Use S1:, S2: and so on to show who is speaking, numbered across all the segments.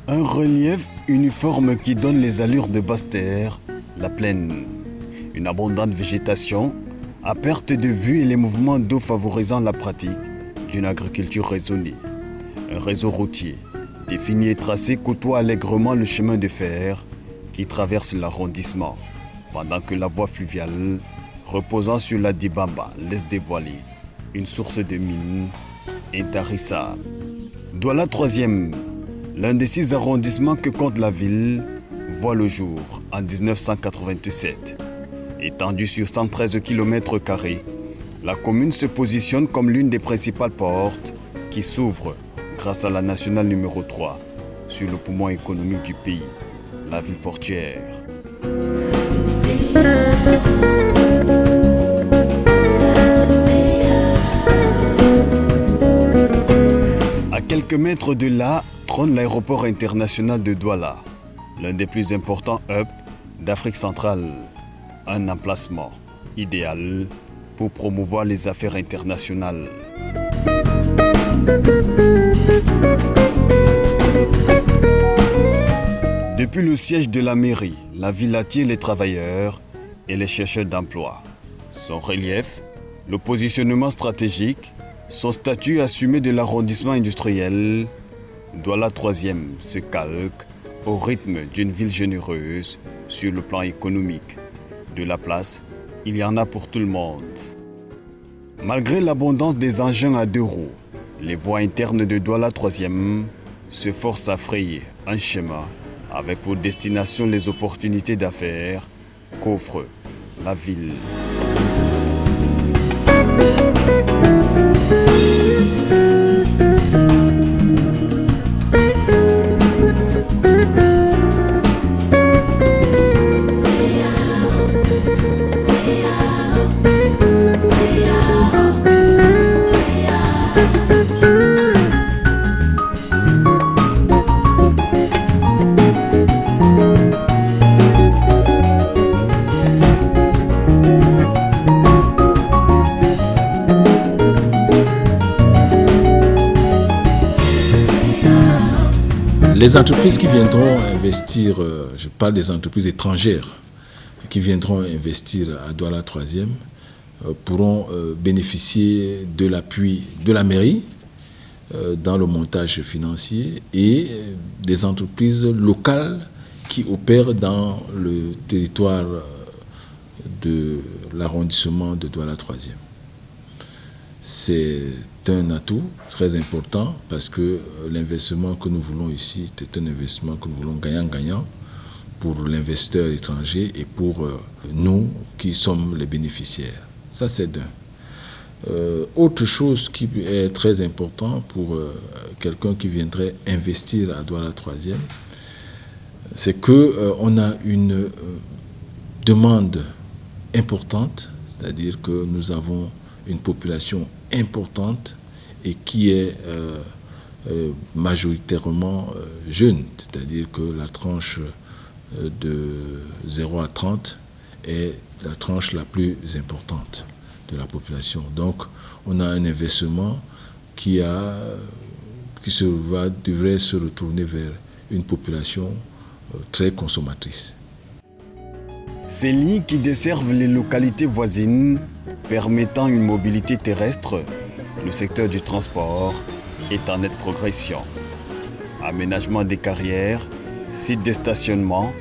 S1: Un relief uniforme qui donne les allures de basse terre, la plaine. Une abondante végétation, à perte de vue et les mouvements d'eau favorisant la pratique d'une agriculture raisonnée. Un réseau routier, défini et tracé, côtoie allègrement le chemin de fer qui traverse l'arrondissement, pendant que la voie fluviale, reposant sur la Dibamba, laisse dévoiler une source de mines intarissables. Douala 3e, l'un des 6 arrondissements que compte la ville, voit le jour en 1987. Étendue sur 113 km², la commune se positionne comme l'une des principales portes qui s'ouvrent grâce à la nationale numéro 3 sur le poumon économique du pays, la ville portuaire. À quelques mètres de là, trône l'aéroport international de Douala, l'un des plus importants hubs d'Afrique centrale. Un emplacement idéal pour promouvoir les affaires internationales. Depuis le siège de la mairie, la ville attire les travailleurs et les chercheurs d'emploi. Son relief, le positionnement stratégique, son statut assumé de l'arrondissement industriel, Douala 3e se calque au rythme d'une ville généreuse sur le plan économique. De la place, il y en a pour tout le monde. Malgré l'abondance des engins à 2 roues, les voies internes de Douala 3e se forcent à frayer un chemin avec pour destination les opportunités d'affaires qu'offre la ville.
S2: Les entreprises qui viendront investir, je parle des entreprises étrangères, qui viendront investir à Douala 3e, pourront bénéficier de l'appui de la mairie dans le montage financier et des entreprises locales qui opèrent dans le territoire de l'arrondissement de Douala 3e. C'est un atout très important parce que l'investissement que nous voulons ici, c'est un investissement que nous voulons gagnant-gagnant pour l'investisseur étranger et pour nous qui sommes les bénéficiaires. Ça, c'est d'un. Autre chose qui est très important pour quelqu'un qui viendrait investir à Douala 3e, c'est qu'on a une demande importante, c'est-à-dire que nous avons une population importante et qui est majoritairement jeune, c'est-à-dire que la tranche de 0 à 30 est la tranche la plus importante de la population. Donc, on a un investissement qui devrait se retourner vers une population très consommatrice.
S1: Ces lignes qui desservent les localités voisines, permettant une mobilité terrestre, le secteur du transport est en nette progression. Aménagement des carrières, sites de stationnement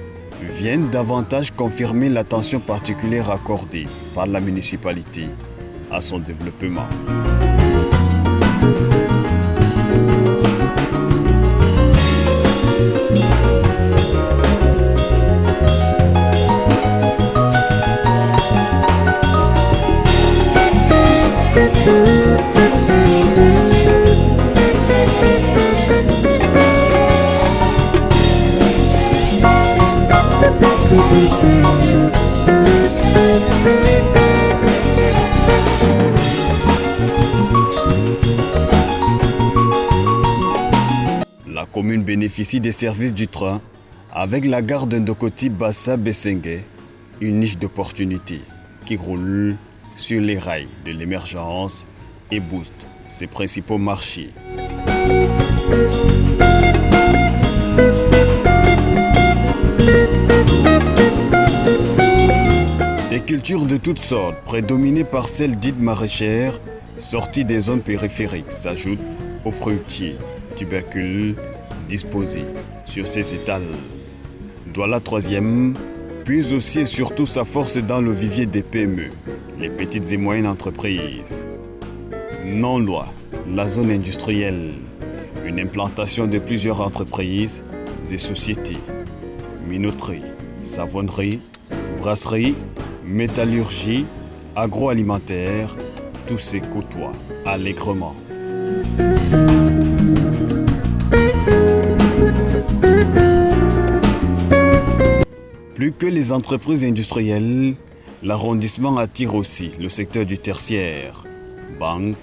S1: viennent davantage confirmer l'attention particulière accordée par la municipalité à son développement. La commune bénéficie des services du train avec la gare de Ndokoti Bassa Bessengue, une niche d'opportunités qui roule sur les rails de l'émergence et booste ses principaux marchés. Des cultures de toutes sortes, prédominées par celles dites maraîchères, sorties des zones périphériques, s'ajoutent aux fruitiers, tubercules disposés sur ces étals. Douala troisième puise aussi et surtout sa force dans le vivier des PME, les petites et moyennes entreprises. Non-loi, la zone industrielle, une implantation de plusieurs entreprises et sociétés, minoterie, savonnerie, brasserie, métallurgie, agroalimentaire, tous ces côtoient allègrement. Plus que les entreprises industrielles, l'arrondissement attire aussi le secteur du tertiaire, banques,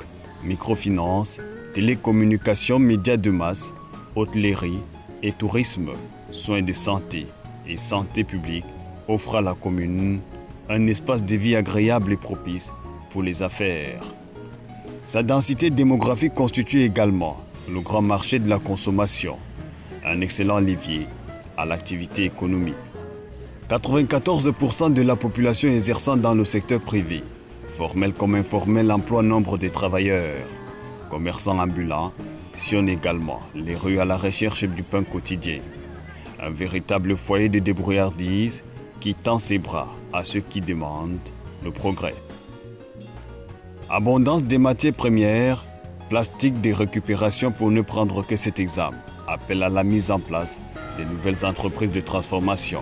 S1: microfinance, télécommunications, médias de masse, hôtellerie et tourisme, soins de santé et santé publique offrent à la commune un espace de vie agréable et propice pour les affaires. Sa densité démographique constitue également le grand marché de la consommation, un excellent levier à l'activité économique. 94% de la population exerçant dans le secteur privé, formel comme informel, emploie nombre de travailleurs. Commerçants ambulants sillonnent également les rues à la recherche du pain quotidien. Un véritable foyer de débrouillardise qui tend ses bras à ceux qui demandent le progrès. Abondance des matières premières, plastique de récupération pour ne prendre que cet exemple, appelle à la mise en place de nouvelles entreprises de transformation.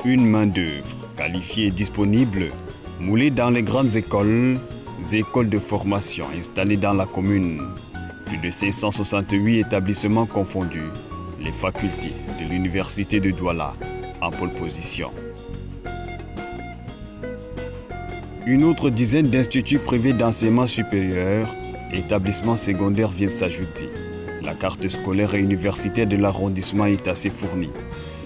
S1: Une main-d'œuvre qualifiée et disponible, moulée dans les grandes écoles et écoles de formation installées dans la commune. Plus de 568 établissements confondus, les facultés de l'université de Douala en pole position. Une autre dizaine d'instituts privés d'enseignement supérieur et établissements secondaires viennent s'ajouter. La carte scolaire et universitaire de l'arrondissement est assez fournie.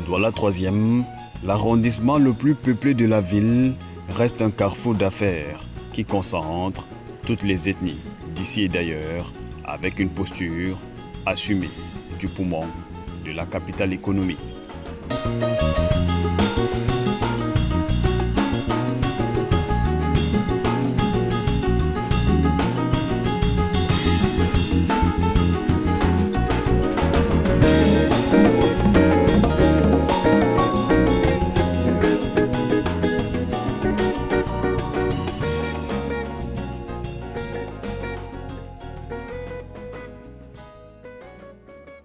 S1: Douala troisième, l'arrondissement le plus peuplé de la ville, reste un carrefour d'affaires qui concentre toutes les ethnies d'ici et d'ailleurs avec une posture assumée du poumon de la capitale économique.